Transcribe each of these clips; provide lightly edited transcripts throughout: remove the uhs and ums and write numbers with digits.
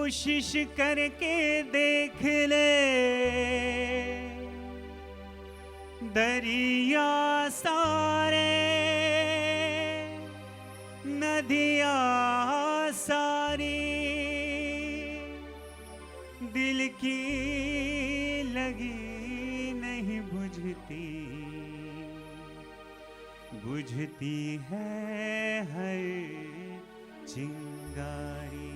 कोशिश करके देख ले, दरिया सारे नदिया सारी दिल की लगी नहीं बुझती, बुझती है हर चिंगारी।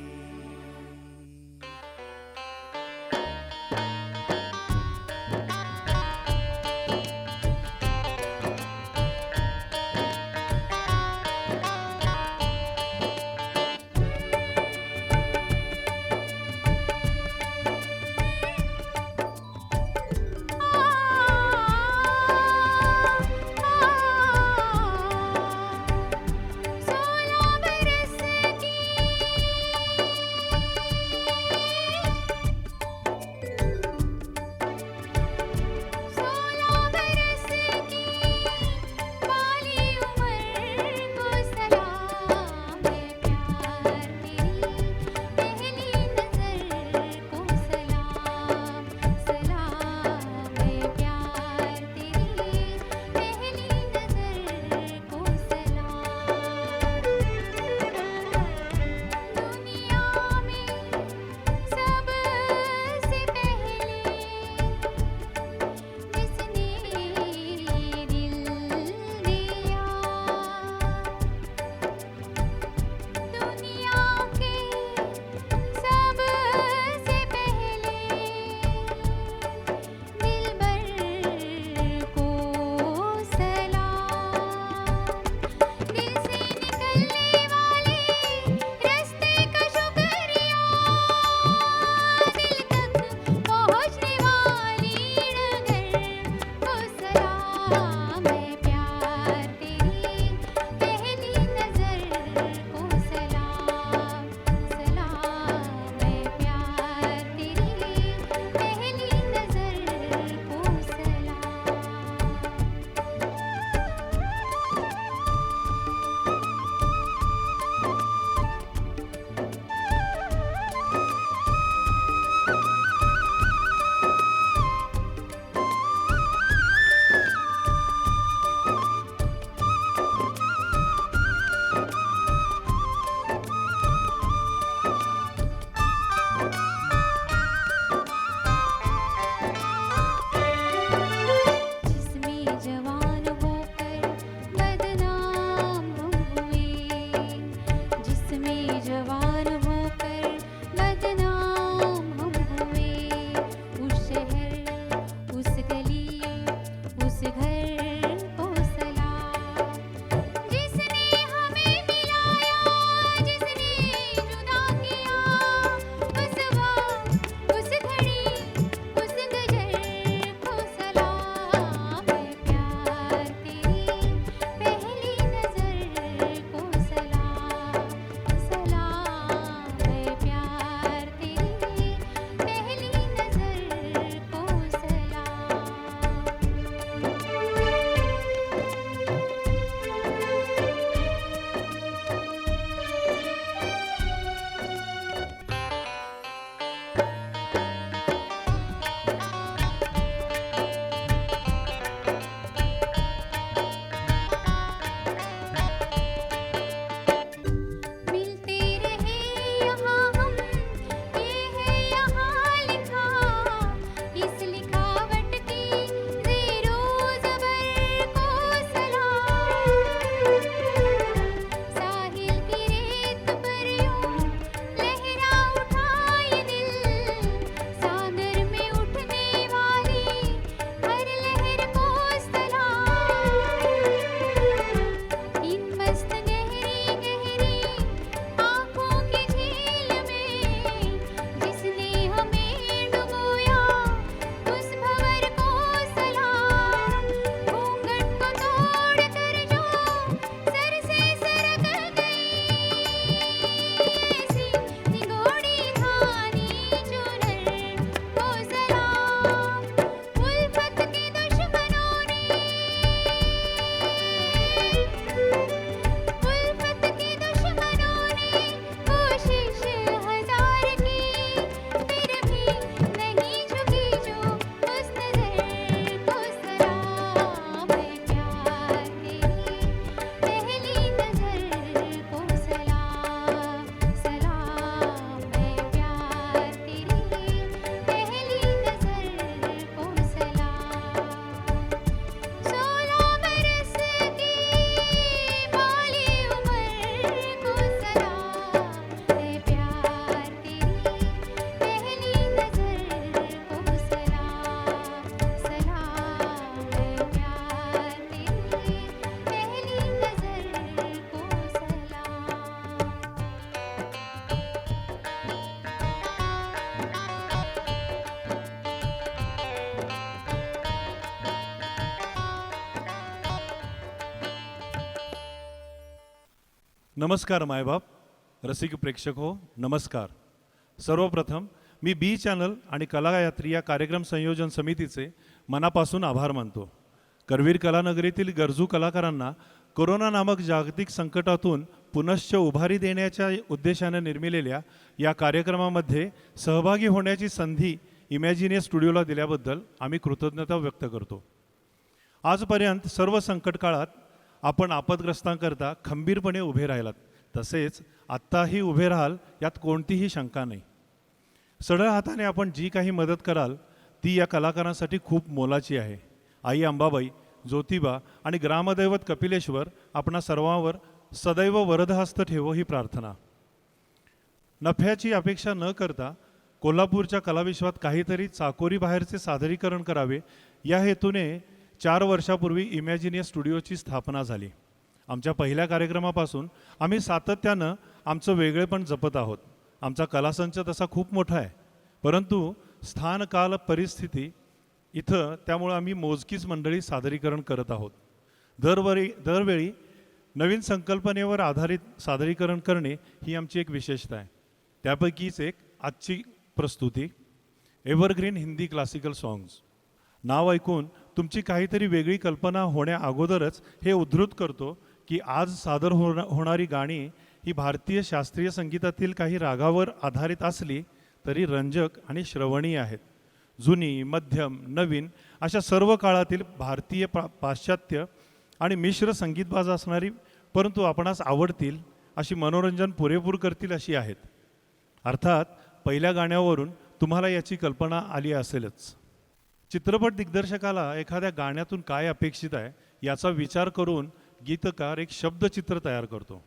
नमस्कार मायबाप, रसिक प्रेक्षक हो, नमस्कार. सर्वप्रथम मी बी चॅनल आणि कलायात्री या कार्यक्रम संयोजन समितीचे मनापासून आभार मानतो. करवीर कलानगरीतील गरजू कलाकारांना कोरोना नामक जागतिक संकटातून पुनश्च उभारी देण्याच्या उद्देशाने निर्मिलेल्या या कार्यक्रमामध्ये सहभागी होण्याची संधी इमॅजिनियस स्टुडिओला दिल्याबद्दल आम्ही कृतज्ञता व्यक्त करतो. आजपर्यंत सर्व संकट काळात आपण आपदग्रस्तांकरता खंबीरपणे उभे राहिलात, तसेच आत्ताही उभे राहाल यात कोणतीही शंका नाही. सढळ हाताने आपण जी काही मदत कराल ती या कलाकारांसाठी खूप मोलाची आहे. आई अंबाबाई, ज्योतिबा आणि ग्रामदैवत कपिलेश्वर आपणा सर्वांवर सदैव वरदहस्त ठेवो ही प्रार्थना. नफ्याची अपेक्षा न करता कोल्हापूरच्या कलाविश्वात काहीतरी चाकोरी बाहेरचे सादरीकरण करावे या हेतूने 4 वर्षापूर्वी इमॅजिनियस स्टुडिओची स्थापना झाली. आमच्या पहिल्या कार्यक्रमापासून आम्ही सातत्यानं आमचं वेगळेपण जपत आहोत. आमचा कलासंच तसा खूप मोठा आहे, परंतु स्थान काल परिस्थिती इथं, त्यामुळं आम्ही मोजकीच मंडळी सादरीकरण करत आहोत. दरवेळी नवीन संकल्पनेवर आधारित सादरीकरण करणे ही आमची एक विशेषता आहे. त्यापैकीच एक आजची प्रस्तुती, एव्हरग्रीन हिंदी क्लासिकल सॉंग्स. नाव ऐकून तुमची काहीतरी वेगळी कल्पना होण्या अगोदरच हे उद्धृत करतो की आज सादर होणारी गाणी ही भारतीय शास्त्रीय संगीतातील काही रागावर आधारित असली तरी रंजक आणि श्रवणीय आहेत. जुनी, मध्यम, नवीन अशा सर्व काळातील भारतीय, पाश्चात्य आणि मिश्र संगीतबाज असणारी, परंतु आपणास आवडतील अशी, मनोरंजन पुरेपूर करतील अशी आहेत. अर्थात पहिल्या गाण्यावरून तुम्हाला याची कल्पना आली असेलच. चित्रपट दिग्दर्शकाला एखाद्या गाण्यातून काय अपेक्षित आहे याचा विचार करून गीतकार एक शब्दचित्र तयार करतो.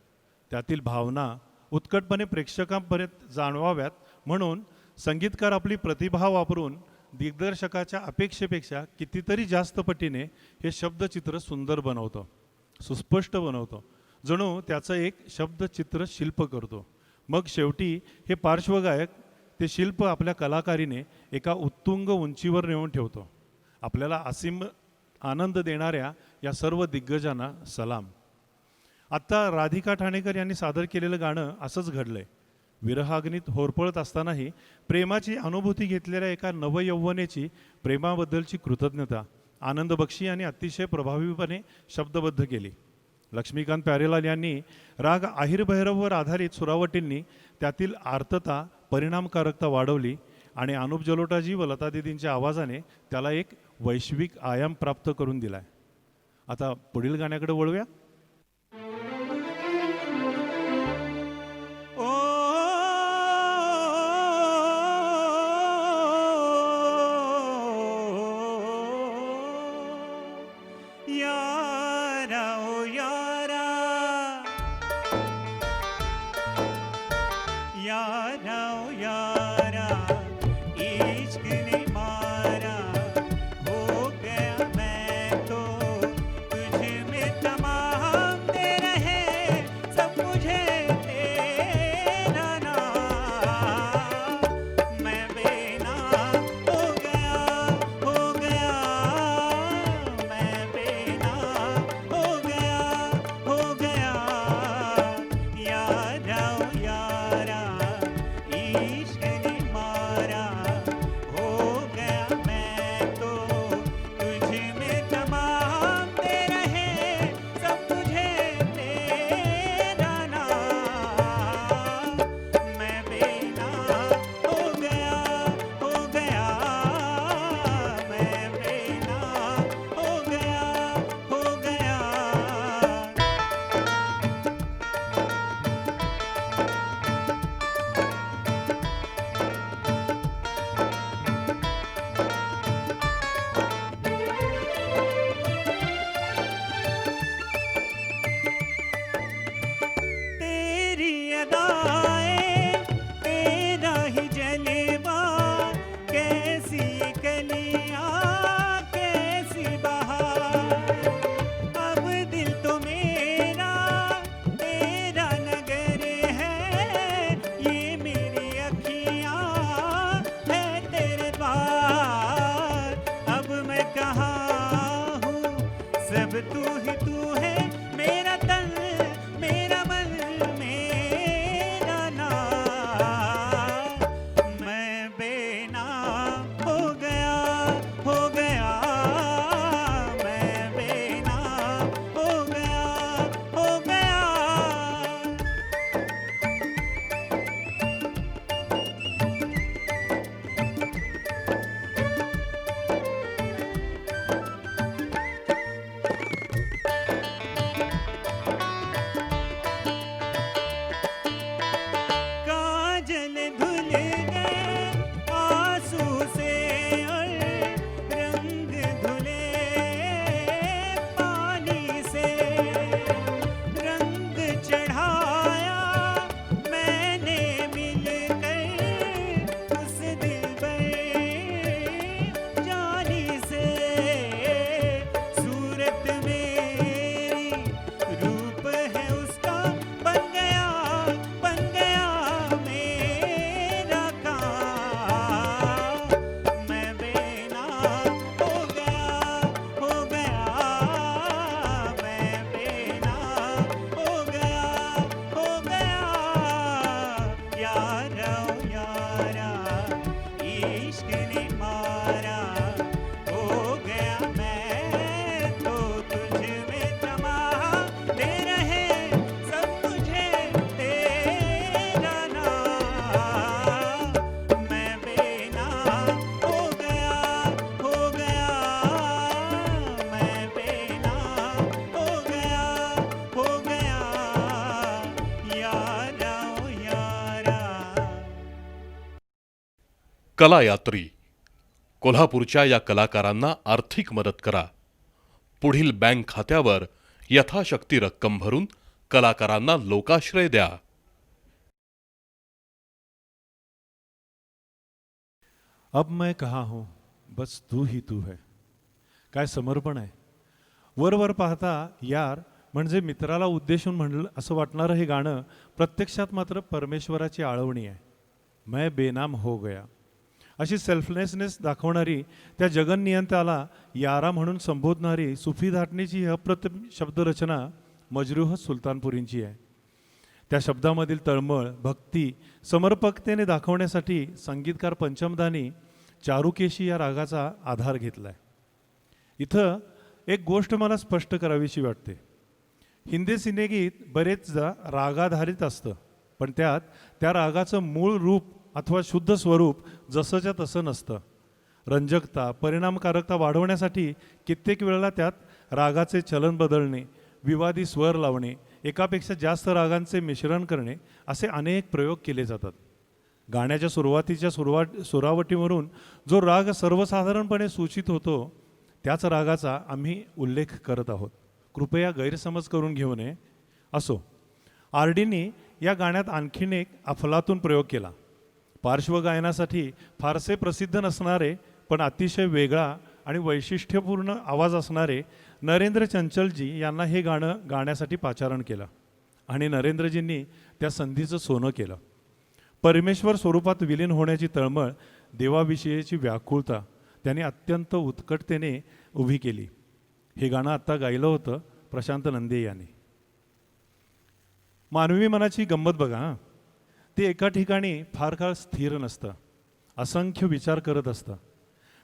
त्यातील भावना उत्कटपणे प्रेक्षकांपर्यंत जाणवाव्यात म्हणून संगीतकार आपली प्रतिभा वापरून दिग्दर्शकाच्या अपेक्षेपेक्षा कितीतरी जास्त पटीने हे शब्दचित्र सुंदर बनवतो, सुस्पष्ट बनवतो, जणू त्याचं एक शब्दचित्र शिल्प करतो. मग शेवटी हे पार्श्वगायक ते शिल्प आपल्या कलाकारीने एका उत्तुंग उंचीवर नेऊन ठेवतो. आपल्याला असीम आनंद देणाऱ्या या सर्व दिग्गजांना सलाम. आत्ता राधिका ठाणेकर यांनी सादर केलेलं गाणं असंच घडलंय. विरहाग्नीत होरपळत असतानाही प्रेमाची अनुभूती घेतलेल्या एका नवयौवनेची प्रेमाबद्दलची कृतज्ञता आनंद बक्षी यांनी अतिशय प्रभावीपणे शब्दबद्ध केली. लक्ष्मीकांत प्यारेलाल यांनी राग आहिर भैरववर आधारित सुरावटींनी त्यातील आर्तता, परिणामकारकता वाढवली आणि अनुप जलोटाजी व लतादीदींच्या आवाजाने त्याला एक वैश्विक आयाम प्राप्त करून दिलाय. आता पुढील गाण्याकडे वळूया. सब तू ही तू है, मेरा तन मेरा मन इश्क ने मारा, हो गया मैं तो तुझ में समा, दे रहे सब मुझे तेरा नाम, मैं बेनाम हो गया, मैं बेनाम हो गया, यारा ओ यारा। कला यात्री कोल्हापूरच्या या कलाकारांना आर्थिक मदत करा. पुढील बँक खात्यावर यथाशक्ती रक्कम भरून कलाकारांना लोकाश्रय द्या. अब मैं कहाँ हूँ, बस तू ही तू है. काय समर्पण आहे. वर पाहता यार म्हणजे मित्राला उद्देशून म्हणलं असं वाटणारं हे गाणं प्रत्यक्षात मात्र परमेश्वराची आळवणी आहे. मैं बेनाम हो गया अशी सेल्फलेसनेस दाखवणारी, त्या जगन्नियंत्याला यारा म्हणून संबोधणारी सुफी धाटणीची ही अप्रतिम शब्दरचना मजरूह सुलतानपुरींची आहे. त्या शब्दामधील तळमळ, भक्ती, समर्पकतेने दाखवण्यासाठी संगीतकार पंचमदानी चारुकेशी या रागाचा आधार घेतलाय. इथं एक गोष्ट मला स्पष्ट करावीशी वाटते. हिंदी सिनेगीत बरेचदा रागाधारित असतं, पण त्यात त्या रागाचं मूळ रूप अथवा शुद्ध स्वरूप जसंच्या तसं नसतं. रंजकता, परिणामकारकता वाढवण्यासाठी कित्येक वेळेला त्यात रागाचे चलन बदलणे, विवादी स्वर लावणे, एकापेक्षा जास्त रागांचे मिश्रण करणे असे अनेक प्रयोग केले जातात. गाण्याच्या सुरुवातीच्या सुरावटीवरून जो राग सर्वसाधारणपणे सूचित होतो त्याच रागाचा आम्ही उल्लेख करत आहोत. कृपया गैरसमज करून घेऊ नये. असो, आरडीनी या गाण्यात आणखीन एक अफलातून प्रयोग केला. पार्श्वगायनासाठी फारसे प्रसिद्ध नसणारे पण अतिशय वेगळा आणि वैशिष्ट्यपूर्ण आवाज असणारे नरेंद्र चंचलजी यांना हे गाणं गाण्यासाठी पाचारण केलं आणि नरेंद्रजींनी त्या संधीचं सोनं केलं. परमेश्वर स्वरूपात विलीन होण्याची तळमळ, देवाविषयीची व्याकुळता त्यांनी अत्यंत उत्कटतेने उभी केली. हे गाणं आत्ता गायलं होतं प्रशांत नंदे यांनी. मानवी मनाची गंमत बघा हां. ते एका ठिकाणी फार काळ स्थिर नसतं, असंख्य विचार करत असतं.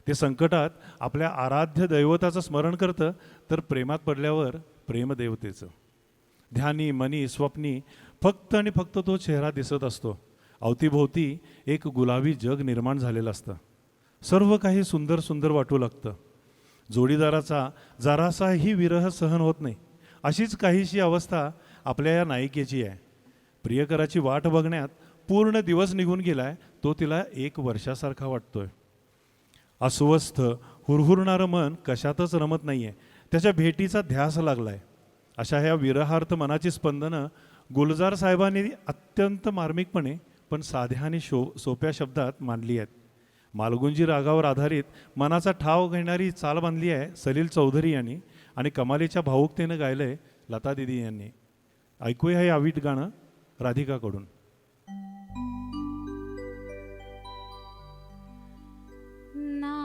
ते संकटात आपल्या आराध्य दैवताचं स्मरण करतं, तर प्रेमात पडल्यावर प्रेमदेवतेचं. ध्यानी, मनी, स्वप्नी फक्त आणि फक्त तो चेहरा दिसत असतो. अवतीभोवती एक गुलाबी जग निर्माण झालेलं असतं. सर्व काही सुंदर सुंदर वाटू लागतं. जोडीदाराचा जरासाही विरह सहन होत नाही. अशीच काहीशी अवस्था आपल्या या नायिकेची आहे. प्रियकराची वाट बघण्यात पूर्ण दिवस निघून गेलाय, तो तिला 1 वर्षासारखा वाटतोय. अस्वस्थ हुरहुरणारं मन कशातच रमत नाहीये. त्याच्या भेटीचा ध्यास लागलाय. अशा ह्या विरहार्थ मनाची स्पंदनं गुलजार साहेबांनी अत्यंत मार्मिकपणे पण साध्या आणि सोप्या शब्दात मांडली आहेत. मालगुंजी रागावर आधारित मनाचा ठाव घेणारी चाल बांधली आहे सलील चौधरी यांनी आणि कमालीच्या भावुकतेनं गायलंय लता दिदी यांनी. ऐकूया हे अवीट गाणं राधिकाकडून. ना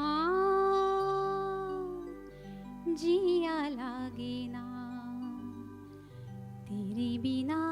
जिया लागे ना तेरे बिना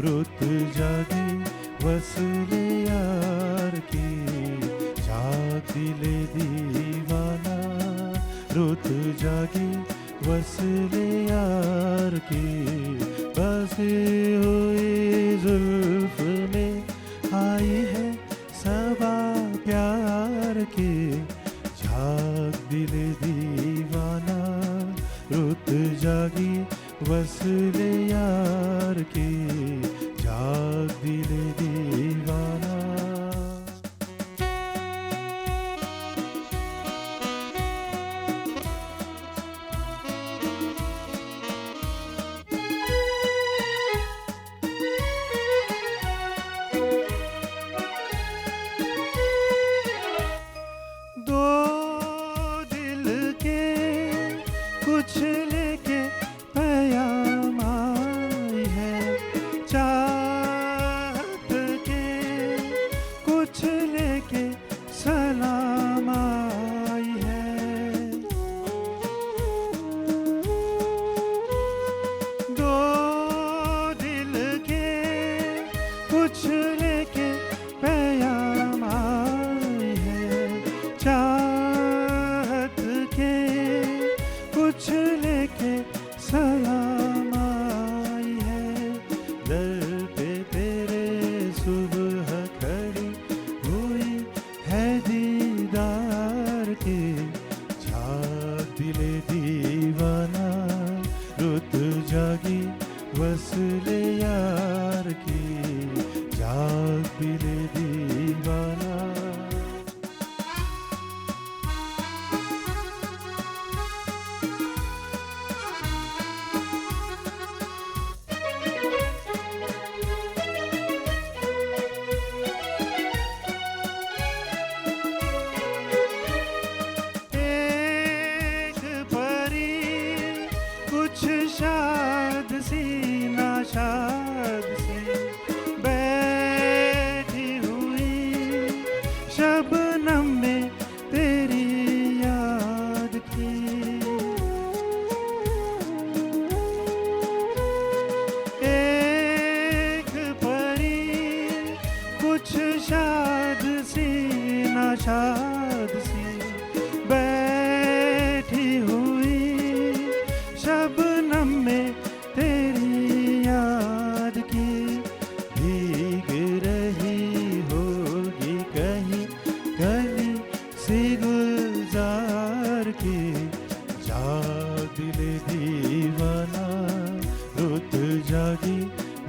रुत जागी वसले यार की जाग दिले दीवाना रुत जागी वसले यार की बसे हुई जुल्फ में आई है सबा प्यार की जाग दिले दीवाना रुत जागी वसले यार की जाग दिले दीवाना दो दिल के कुछ लेके पैगाम आई है चाहत के कुछ लेके सलाम आई है दो दिल के कुछ लेके पैगाम आई है चाहत के कुछ लेके सलाम आई है दर पे तेरे सुबह खड़ी हुई है दीदार की जाग दिले दीवाना रुत जागी वसले यार की जाग दिले दीवाना एक परी कुछ शाद सी नाशाद सी बैठी हुई शबनम में तेरी याद की एक परी कुछ शाद सी नाशाद सी बैठी हुई शबनम में तेरी याद की भीग रही होगी कहीं गली सी गुलजार की जाग दिले दीवाना रुत जागी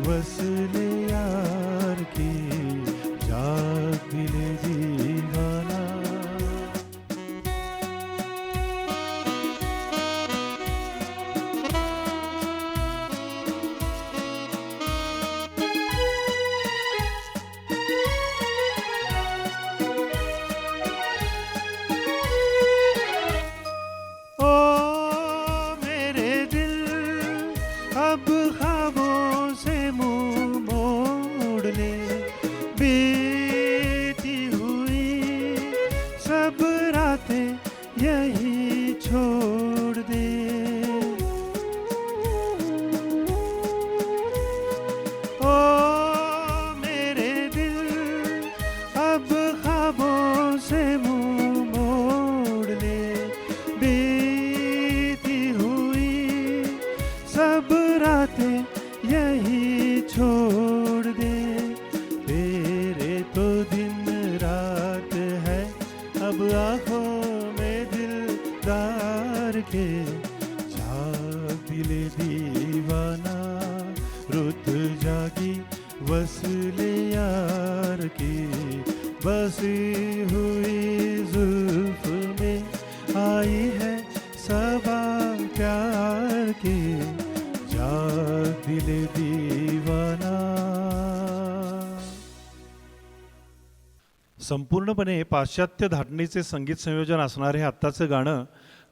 वसले यार की जाग दिले दीवाना ओ मेरे दिल अब ख्वाबों से मुंह मोड़ ले बीती हुई सब रातें यही छोड़ दे ओ मेरे दिल अब ख्वाबों से मुंह मोड़ ले बीती हुई सब रातें यही छोड़ दे तेरे तो दिन रात है अब आंखों में दिलदार के जाग दिले दीवाना रुत जागी वसले यार की बसी हुई जुल्फ में आई है सबा प्यार की जाग दिले दीवाना संपूर्णपणे पाश्चात्य धाटणीचे संगीत संयोजन असणारे हे आत्ताचं गाणं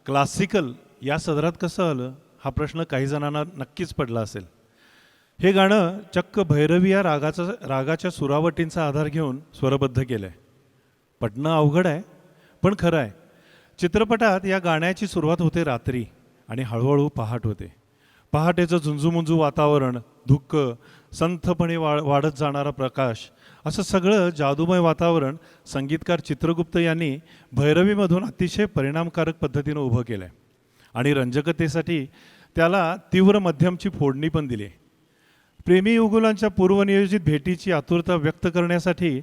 क्लासिकल या सदरात कसं आलं हा प्रश्न काही जणांना नक्कीच पडला असेल. हे गाणं चक्क भैरवी या रागाच्या सुरावटींचा आधार घेऊन स्वरबद्ध केलं आहे. पटणं अवघड आहे पण खरं आहे. चित्रपटात या गाण्याची सुरुवात होते रात्री आणि हळूहळू पहाट होते. पहाटेचं झुंजूमुंजू वातावरण, धुक्क संथपणे वाढत जाणारा प्रकाश, असं सगळं जादूमय वातावरण संगीतकार चित्रगुप्त यांनी भैरवीमधून अतिशय परिणामकारक पद्धतीनं उभं केलं आहे आणि रंजकतेसाठी त्याला तीव्र मध्यमची फोडणी पण दिली. प्रेमी युगुलांच्या पूर्वनियोजित भेटीची आतुरता व्यक्त करण्यासाठी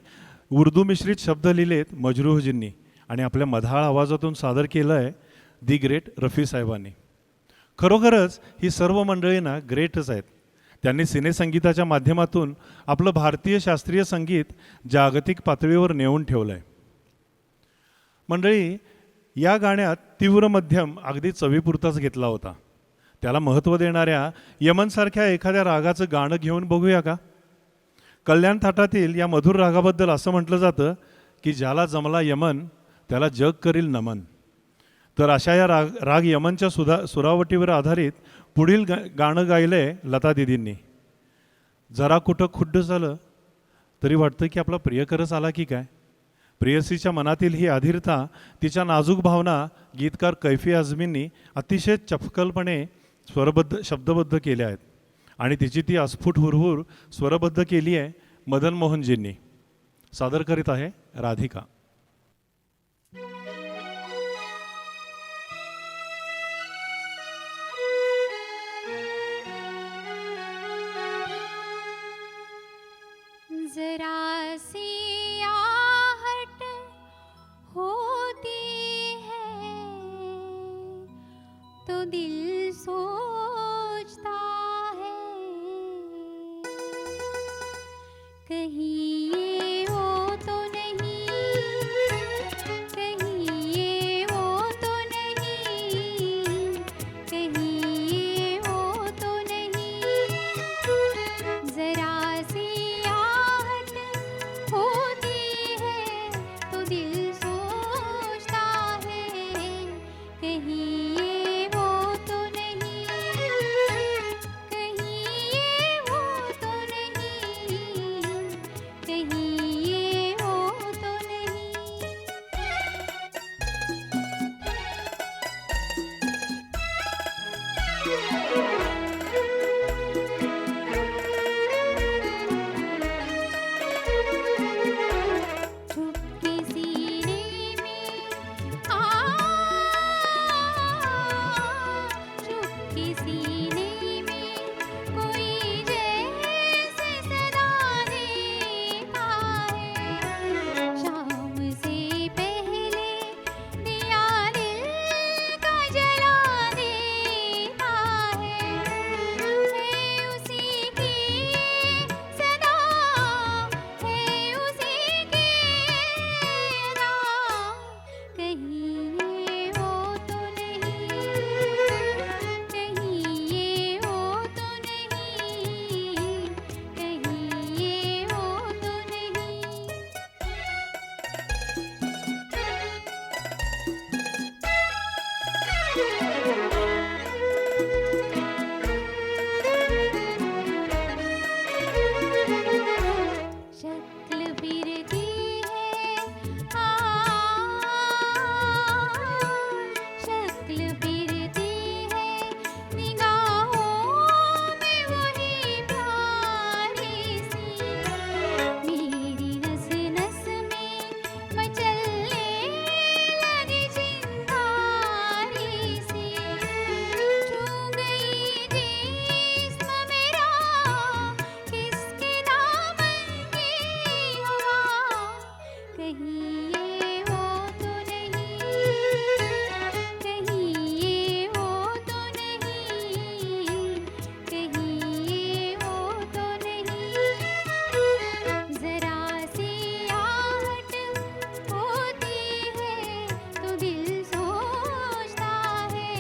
उर्दू मिश्रित शब्द लिहिलेत मजरूहजींनी आणि आपल्या मधाळ आवाजातून सादर केलं आहे दी ग्रेट रफी साहेबांनी. खरोखरच ही सर्व मंडळी ना ग्रेटच आहेत. त्यांनी सिनेसंगीताच्या माध्यमातून आपलं भारतीय शास्त्रीय संगीत जागतिक पातळीवर नेऊन ठेवलं आहे. मंडळी, या गाण्यात तीव्र मध्यम अगदी चवीपुरताच घेतला होता. त्याला महत्त्व देणाऱ्या यमनसारख्या एखाद्या रागाचं गाणं घेऊन बघूया का? कल्याण थाटातील या मधुर रागाबद्दल असं म्हटलं जातं की ज्याला जमला यमन त्याला जग करील नमन. तर अशा या राग यमनच्या सुरावटीवर आधारित पुढील गाणं गायलंय लता दिदींनी. जरा कुठं खुड्ड झालं तरी वाटतं की आपला प्रियकरच आला की काय. प्रेयसीच्या मनातील ही अधीरता, तिच्या नाजूक भावना गीतकार कैफी आझमींनी अतिशय चपखलपणे शब्दबद्ध केल्या आहेत आणि तिची ती अस्फुट हुरहुर स्वरबद्ध केली आहे मदन मोहनजींनी. सादर करीत आहे राधिका. जरा सी आहट होती है तो दिल सोचता है कहीं ये वो तो नहीं, कहीं ये वो तो नहीं, कहीं ये वो तो नहीं. जरा सी होती है तो दिल सोचता है कहीं ये वो तो नहीं, कहीं ये वो तो नहीं, कहीं ये वो तो नहीं. चुपके सीने में चुपके सीने में कोई जैसे सदा देता है. शाम से पहले दिया दिल का जला देता है उसी की सदा, है उसी की अदा. कहीं ये वो तो नहीं, कहीं ये वो तो नहीं, कहीं ये वो तो नहीं. शक्ल फिरती है शक्ल फिरती है निगाहों में वही प्यारी सी. मेरी नस नस में मचलने लगी चिंगारी सी. छू गई जिस्म मेरा किसके दामन की हवा. कहीं ये वो तो नहीं, कहीं ये वो तो नहीं, कहीं ये वो तो नहीं. जरा सी आहट होती है तो दिल सोचता है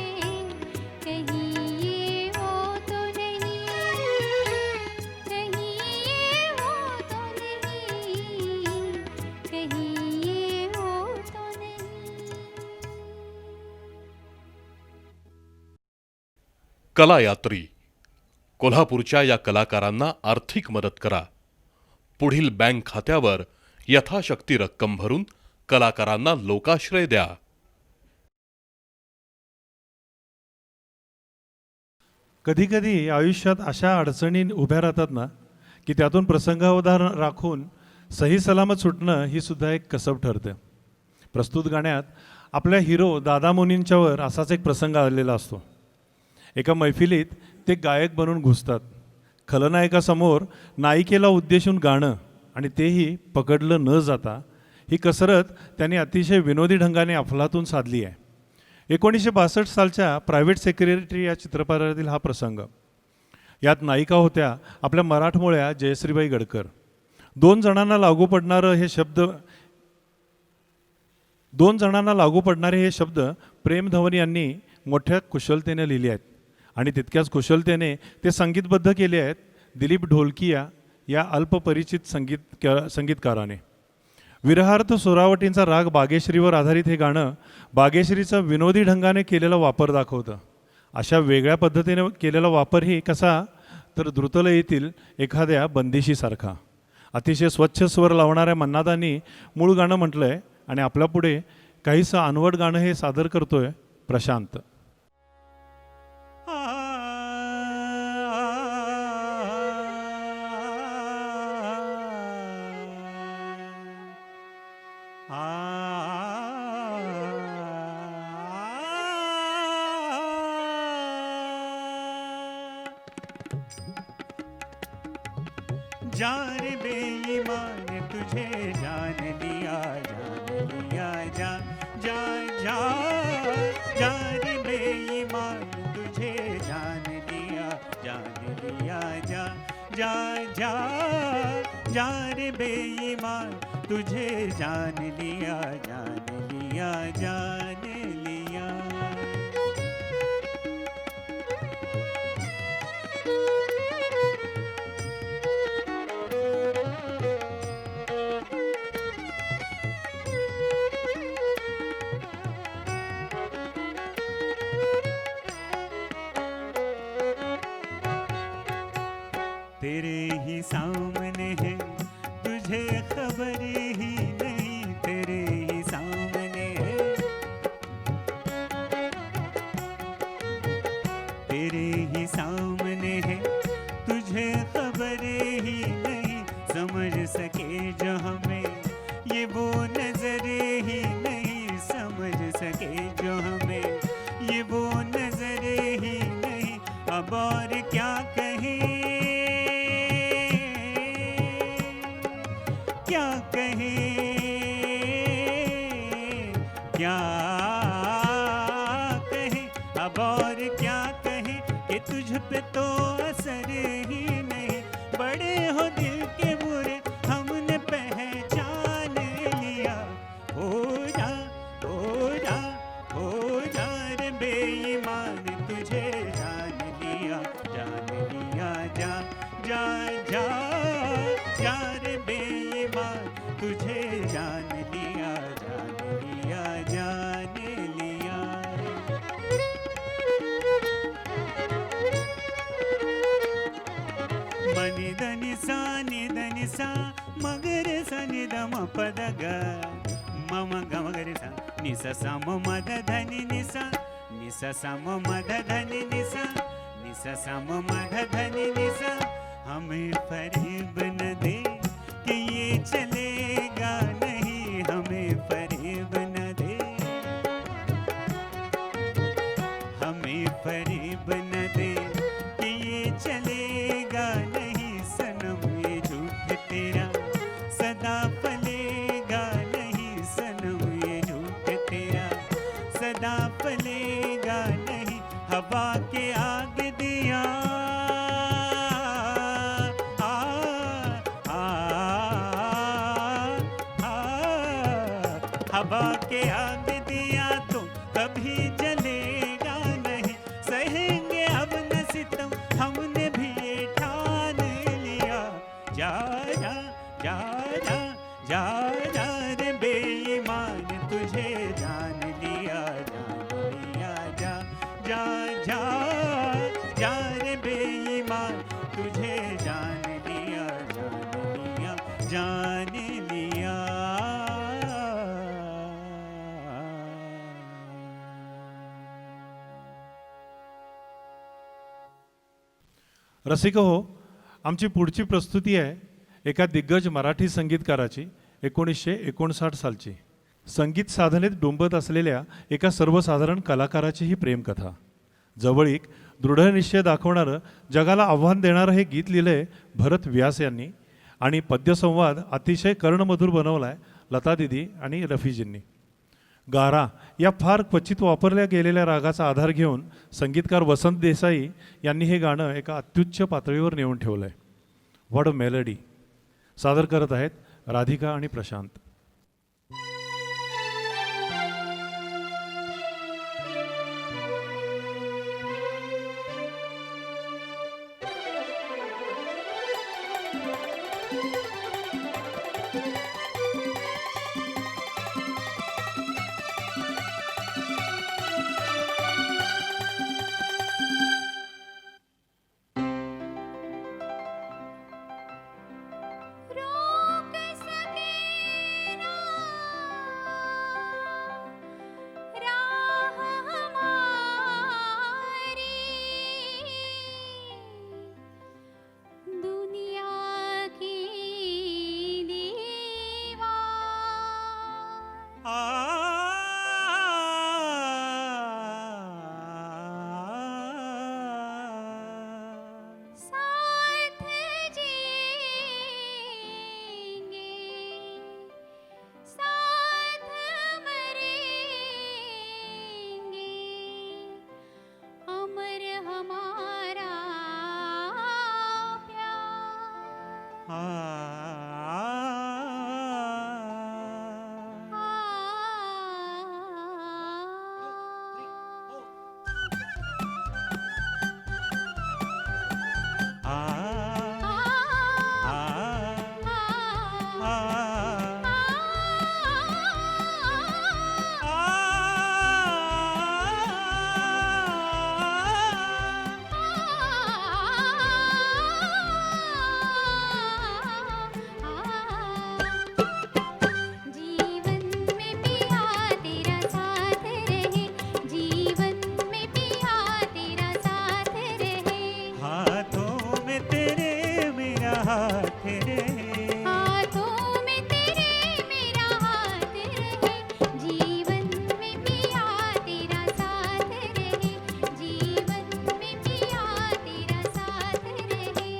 कहीं ये वो तो नहीं, कहीं ये वो तो नहीं, कहीं ये वो तो नहीं. कलायात्री कोल्हापूरच्या या कलाकारांना आर्थिक मदत करा. पुढील बँक खात्यावर यथाशक्ती रक्कम भरून कलाकारांना लोकाश्रय द्या. कधीकधी आयुष्यात अशा अडचणी उभ्या राहतात ना की त्यातून प्रसंगावधान राखून सही सलामत सुटणं ही सुद्धा एक कसब ठरते. प्रस्तुत गाण्यात आपल्या हिरो दादा मुनींच्यावर असाच एक प्रसंग आलेला असतो. एका मैफिलीत ते गायक बनून घुसतात. खलनायकासमोर नायिकेला उद्देशून गाणं आणि तेही पकडलं न जाता ही कसरत त्यांनी अतिशय विनोदी ढंगाने अफलातून साधली आहे. 1962 सालच्या प्रायव्हेट सेक्रेटरी या चित्रपटातील हा प्रसंग. यात नायिका होत्या आपल्या मराठमोळ्या जयश्रीबाई गडकर. दोन जणांना लागू पडणारे हे शब्द प्रेम धवन यांनी मोठ्या कुशलतेने लिहिले आहेत आणि तितक्याच कुशलतेने ते संगीतबद्ध केले आहेत दिलीप ढोलकिया या अल्पपरिचित संगीतकाराने. विरहार्थ सुरावटींचा राग बागेश्रीवर आधारित हे गाणं बागेश्रीचा विनोदी ढंगाने केलेला वापर दाखवतं. अशा वेगळ्या पद्धतीने केलेला वापरही कसा तर द्रुतलयीतील एखाद्या बंदिशीसारखा. अतिशय स्वच्छ स्वर लावणाऱ्या मन्नादांनी मूळ गाणं म्हटलंय आणि आपल्यापुढे काहीसं अनवट गाणं हे सादर करतोय प्रशांत. जान बेईमान तुझे जान लिया जा जा जा जान बेईमान तुझे जान लिया जा जा जा जान बेईमान तुझे जान लिया जान लिया. तेरे ही सामने है तुझे खबर ही नहीं, तेरे ही सामने है, तेरे ही सामने है तुझे खबर ही नहीं. समझ सके जो हमें ये वो नजर ही नहीं, समझ सके जो हमें ये वो नजर ही नहीं. अब और क्या कहें क्या कहें क्या कहें अब और क्या कहें कि तुझ पे तो असर ही नहीं. बड़े हो दिल के बुरे हमने पहचान लिया. हो जा हो जा हो जा रे बेईमान तुझे जान लिया जा जा जा जा रे बेईमान तुझे जान लिया जान लिया. मनि धनि सा मगर सा नि द म पद ग मम ग म ग रे सा नि सा सा म म ध धनि नि सा सा म म ध धनि नि सा सा म म ध धनि नि सा. हमें फरेब न दे कि ये चलेगा नहीं, हमें फरेब न दे, हमें फरेब न दे कि ये चलेगा नहीं. सनम ये झूठ तेरा सदा फलेगा नहीं, सनम ये झूठ तेरा सदा फलेगा नहीं. हवा के आग दिया हवा के आग दिया तो कभी जलेगा नहीं. सहेंगे अब न सितम हमने भी ये ठान लिया. जा जा जा जा जा जा रे बेईमान तुझे जान लिया जा जा जा जा रे बेईमान तुझे जान लिया जान लिया. रसिक हो, आमची पुढची प्रस्तुती आहे एका दिग्गज मराठी संगीतकाराची 1959 सालची. संगीत साधनेत डुंबत असलेल्या एका सर्वसाधारण कलाकाराची ही प्रेमकथा. जवळीक दृढनिश्चय दाखवणारं, जगाला आव्हान देणारं हे गीत लिहिलंय भरत व्यास यांनी आणि पद्यसंवाद अतिशय कर्णमधुर बनवलाय लता दिदी आणि रफीजींनी. गारा या फार क्वचित वापरल्या गेलेल्या रागाचा आधार घेऊन संगीतकार वसंत देसाई यांनी हे गाणं एका अत्युच्च पातळीवर नेऊन ठेवलंय. What a melody. सादर करत आहेत राधिका आणि प्रशांत. रोक सके ना राह हमारी, दुनिया की दीवार. साथ जिएंगे, साथ मरेंगे, अमर हमारा प्यार. जीवन में पिया तेरा साथ रहे, जीवन में पिया तेरा साथ रहे. हाथों में तेरे मेरा हाथ रहे, हाथों में तेरे मेरा हाथ रहे, जीवन में पिया तेरा साथ रहे, जीवन में पिया तेरा साथ रहे.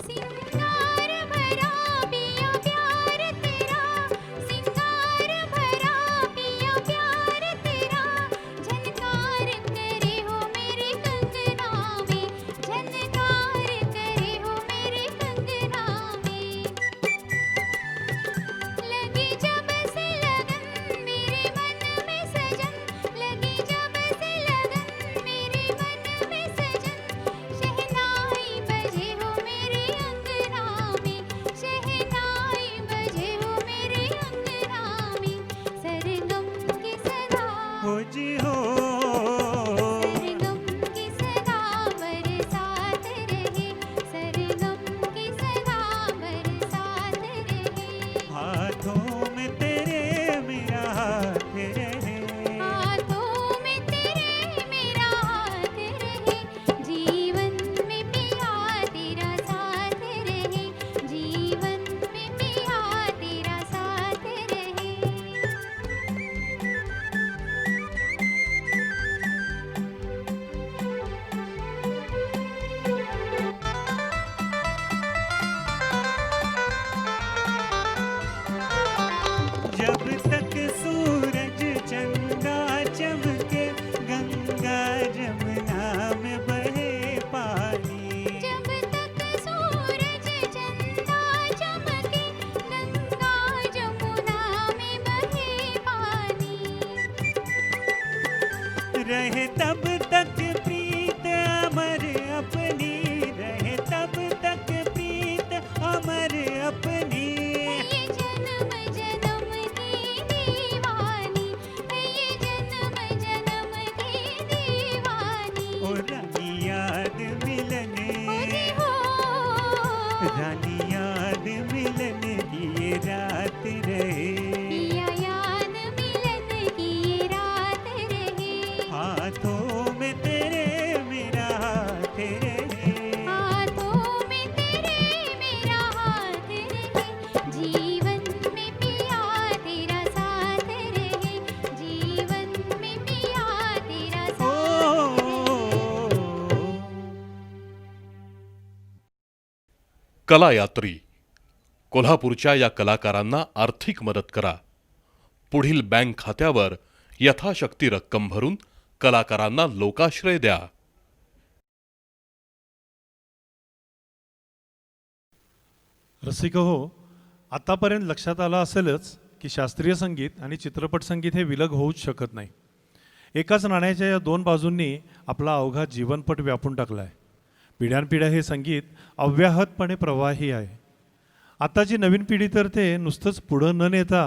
सिंगार भरा पिया प्यार तेरा, सिंगार भरा पिया प्यार तेरा, झनकार करे हो मेरे कंगना में, झनकार करे हो मेरे कंगना में. लगी जब से लगन मेरे मन में सजन, लगी जब से लगन मेरे मन में सजन, शहनाई बजे हो मेरे अंगना में, शहनाई बजे हो मेरे अंगना में. सरगम की सदा, हो जी हो. सरगम की सदा बरसात रहे, सरगम की सदा बरसात रहे. हाथों में तेरे मेरा हाथ रहे, हाथों में तेरे मेरा हाथ रहे, जीवन में पिया तेरा साथ रहे, जीवन में पिया तेरा साथ रहे. जब तक सूरज चंदा चमके, गंगा जमुना में बहे पानी. जब तक सूरज चंदा चमके, गंगा जमुना में बहे पानी. रहे तब तक प्रीत अमर अपनी, रहे तब तक प्रीत अमर अपनी. ये जन्म जन्म की दीवानी, ये जन्म जन्म की दीवानी. रानी याद मिलन की ये रात रहे, पिया याद मिलन की ये रात रहे, हाथों में तेरे मेरा हाथ रहे, हाथों में तेरे मेरा हाथ रहे, जीवन में पिया तेरा साथ रहे, जीवन में पिया तेरा ओ, साथ रहे। कला यात्री कोल्हापूरच्या या कलाकारांना आर्थिक मदत करा. पुढील बँक खात्यावर यथाशक्ती रक्कम भरून कलाकारांना लोकाश्रय द्या. रसिक हो, आतापर्यंत लक्षात आलं असेलच की शास्त्रीय संगीत आणि चित्रपट संगीत हे विलग होऊच शकत नाही. एकाच नाण्याच्या या दोन बाजूंनी आपला अवघा जीवनपट व्यापून टाकला आहे. पिढ्यानपिढ्या हे संगीत अव्याहतपणे प्रवाही आहे. आताची नवीन पिढी तर ते नुसतंच पुढं न नेता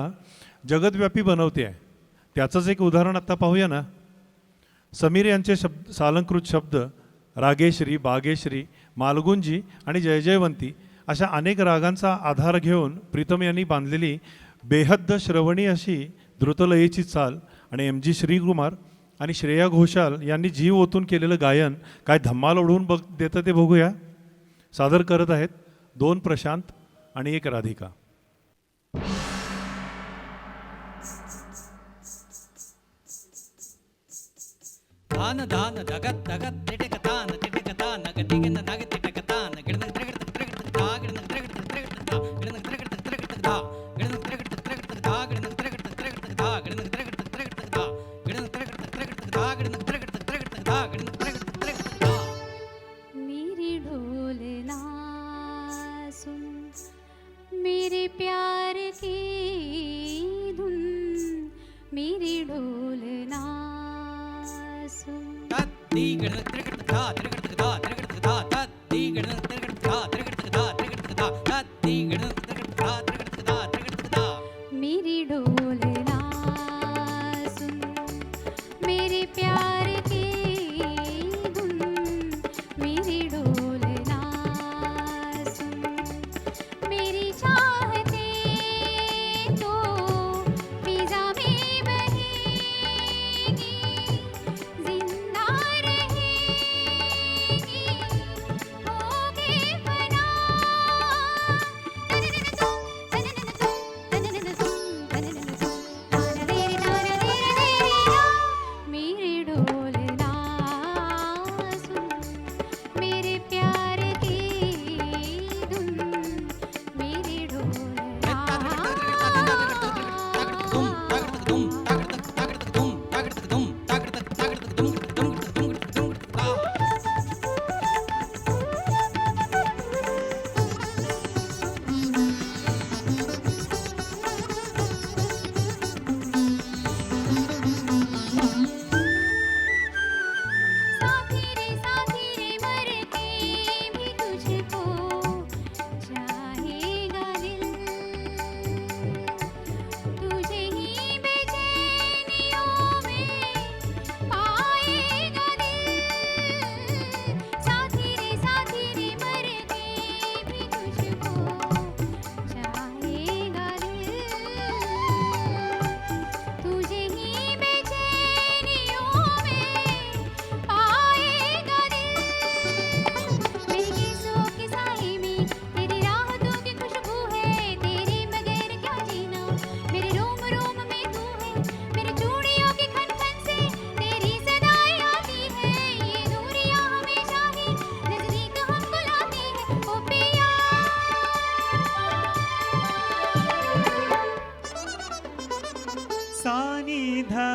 जगदव्यापी बनवते आहे. त्याचंच एक उदाहरण आता पाहूया ना. समीर यांचे सालंकृत शब्द रागेश्री, बागेश्री, मालगुंजी आणि जयजयवंती अशा अनेक रागांचा आधार घेऊन प्रीतम यांनी बांधलेली बेहद्द श्रवणी अशी द्रुतलयीची चाल आणि एम जी श्रीकुमार आणि श्रेया घोषाल यांनी जीव ओतून केलेलं गायन काय धम्माल ओढवून देतं ते बघूया. सादर करत आहेत 2 प्रशांत आणि 1 राधिका. धान धान धगत धगत तिटकतान तिटकतान गतिगन नग तिटकतान गिडन त्रिगत त्रिगत धा गिडन त्रिगत त्रिगत धा गिडन त्रिगत त्रिगत धा गिडन त्रिगत त्रिगत धा गिडन त्रिगत त्रिगत धा गिडन त्रिगत त्रिगत धा गिडन त्रिगत त्रिगत धा गिडन त्रिगत त्रिगत धा गिडन त्रिगत त्रिगत धा. मेरी ढोलना सुन, मेरे प्यार की धुन, मेरी ढोलना सुन. तत्ती गिडन त्रिगत धा त्रिगत धा त्रिगत धा तत्ती गिडन त्रिगत धा त्रिगत धा त्रिगत धा तत्ती गिडन त्रिगत धा त्रिगत धा त्रिगत धा. मेरी ढोलना सुन, मेरे प्यार की धुन, मेरी ढोलना सुन, मेरी चाहते तो फिजा में बहेगी, जिंदा रहेगी, होगे फना. मेरे ढोलना सुन, मेरे प्यार की धुन, मेरे ढोलना. साथी रे मर के भी तुझको चाहेगा दिल, तुझे ही बेचैनियों में पाएगा दिल. साथी रे मर के भी तुझको चाहेगा दिल, तुझे ही बेचैनियों में पाएगा दिल. मेरी गीतों की साही में तेरी राहतों की खुशबू है, तेरे बगैर क्या जीना. मेरे रोम रोम में तू है, मेरी चूड़ियों की खन खन से तेरी सदाएं आती है. ये दूरियां हमेशा ही नजदीक हमको लाती है. ओ पिया सा नि धा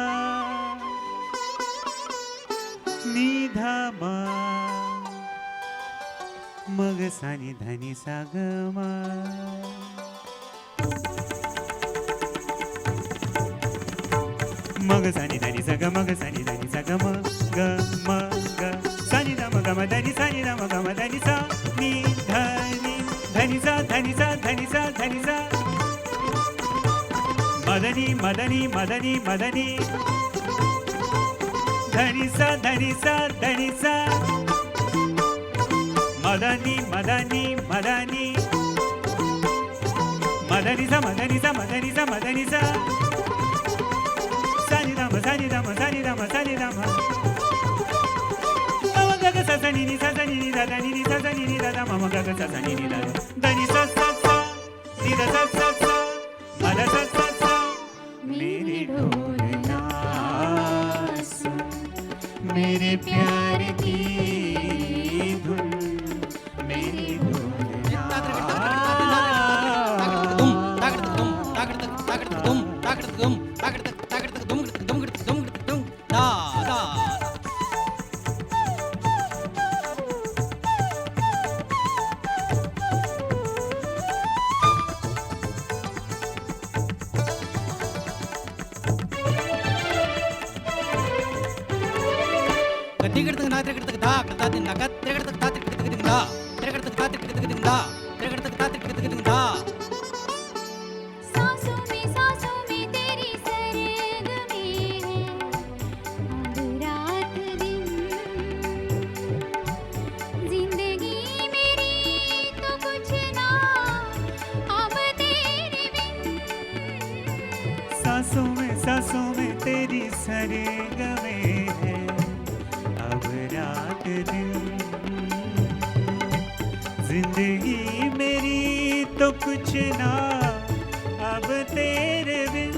नि धा मा, मग सा नि धा नि सा ग मा. मग सा नि धा नि सा ग, मग सा नि धा नि सा ग म ग म ग सा नि धा म ग म धा नि सा नि धा म ग म धा नि सा नि धा नि धा नि सा धा नि सा धा नि सा धा नि सा. मदनी मदनी मदनी मदनी धनी सा धनी सा धनी सा. मदनी मदनी मदनी मदनी सा मदनी सा मदनी सा मदनी सा सानी दाम सानी दाम सानी दाम सानी दाम मम गग सा सनी नी सा सनी नी दा नी नी सा सनी नी दा मम गग सा सनी नी दा दनी सा सा सा नी दा सा सा सा मद सा सा सा मेरे ढोलना सुन मेरे प्यार की धुन मेरे सांसों में तेरी सरग में है अब रात दिन जिंदगी मेरी तो कुछ ना अब तेरे बिन सांसों में तेरी सरगमे है अब रात दिन जिंदगी मेरी तो कुछ ना अब तेरे बिन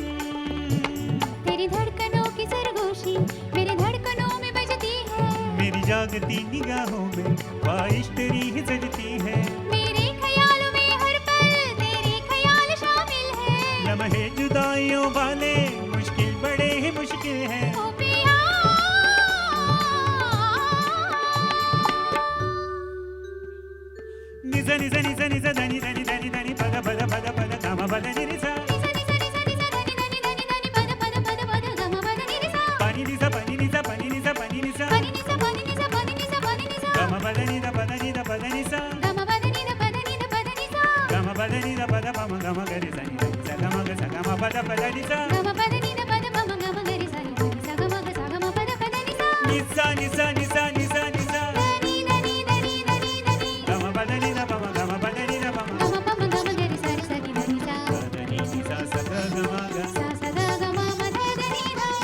तेरी धड़कनों की सरगोशी मेरी धड़कनों में बजती है मेरी जागती निगाहों में ख्वाहिश तेरी ही सजती है मेरे ख्यालों में हर पल तेरे ख्याल शामिल है लम्हे जुदाइयों वाले मुश्किल बड़े ही मुश्किल है ओ पिया निजा निजा निजा निजा धनी धनी धनी धनी पद पद पद पद गम पद निजा पानी निजा पानी निजा पानी निजा पानी निजा गम पद निजा पद निजा पद निजा गम पद निजा पद पम गम गरे सनी सा गम ग सा गम पद पद निजा निजा निजा निजा निजा निजा गम पद निजा पम गम पद निजा पम पद निजा सा गम ग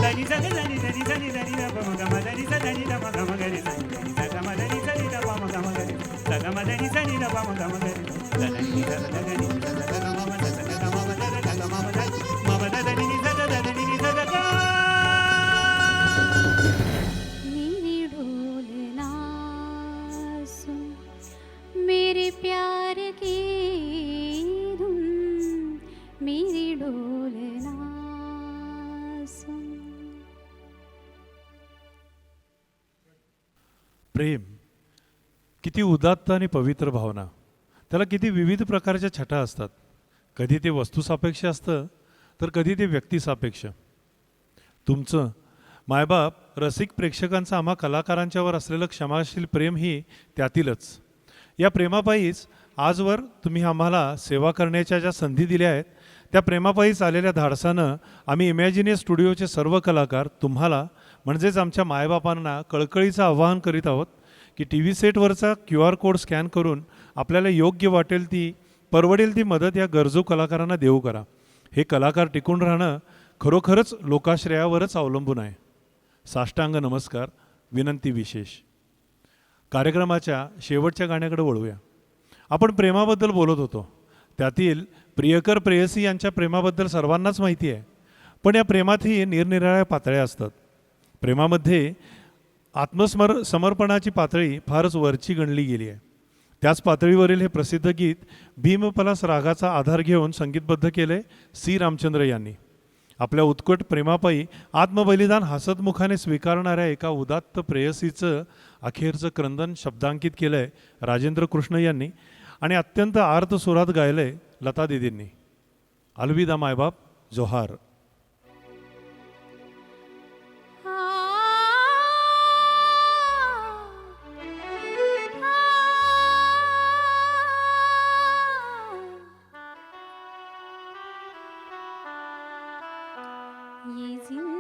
धनी सा धनी धनी धनी धनी पम गम धनी सा धनी ध गम गरे सनी सा गम धनी सा नि ध पम गम गरे सा गम धनी सा नि ध पम गम गरे सा धनी सा धनी सा गम म सा गम म सा गम म धनी सा धनी सा ग मेरी ढोलना सुन मेरे प्यार की धुन मेरी ढोलना सुन प्रेम किती उदात्त आणि पवित्र भावना त्याला किती विविध प्रकारच्या छटा असतात कधी ते वस्तूसापेक्ष असतं तर कधी ते व्यक्तिसापेक्ष तुमचं मायबाप रसिक प्रेक्षकांचं आम्हा कलाकारांच्यावर असलेलं क्षमाशील प्रेम ही त्यातीलच या प्रेमापायीच आजवर तुम्ही आम्हाला सेवा करण्याच्या ज्या संधी दिल्या आहेत त्या प्रेमापायीच आलेल्या धाडसानं आम्ही इमॅजिने स्टुडिओचे सर्व कलाकार तुम्हाला म्हणजेच आमच्या मायबापांना कळकळीचं आवाहन करीत आहोत की टी व्ही सेटवरचा QR कोड स्कॅन करून आपल्याला योग्य वाटेल ती परवडेल ती मदत या गरजू कलाकारांना देऊ करा हे कलाकार टिकून राहणं खरोखरच लोकाश्रयावरच अवलंबून आहे साष्टांग नमस्कार विनंती विशेष कार्यक्रमाच्या शेवटच्या गाण्याकडे वळूया आपण प्रेमाबद्दल बोलत होतो त्यातील प्रियकर प्रेयसी यांच्या प्रेमाबद्दल सर्वांनाच माहिती आहे पण या प्रेमातही निरनिराळ्या पातळ्या असतात प्रेमामध्ये समर्पणाची पातळी फारच वरची गणली गेली आहे त्याच पातळीवरील हे प्रसिद्ध गीत भीमपलास रागाचा आधार घेऊन संगीतबद्ध केले सी रामचंद्र यांनी आपल्या उत्कट प्रेमापायी आत्मबलिदान हसतमुखाने स्वीकारणाऱ्या एका उदात्त प्रेयसीचं अखेरचं क्रंदन शब्दांकित केलं आहे राजेंद्र कृष्ण यांनी आणि अत्यंत आर्त सुरात गायलं आहे लता दीदींनी अलविदा मायबाप जोहार ये जिंदगी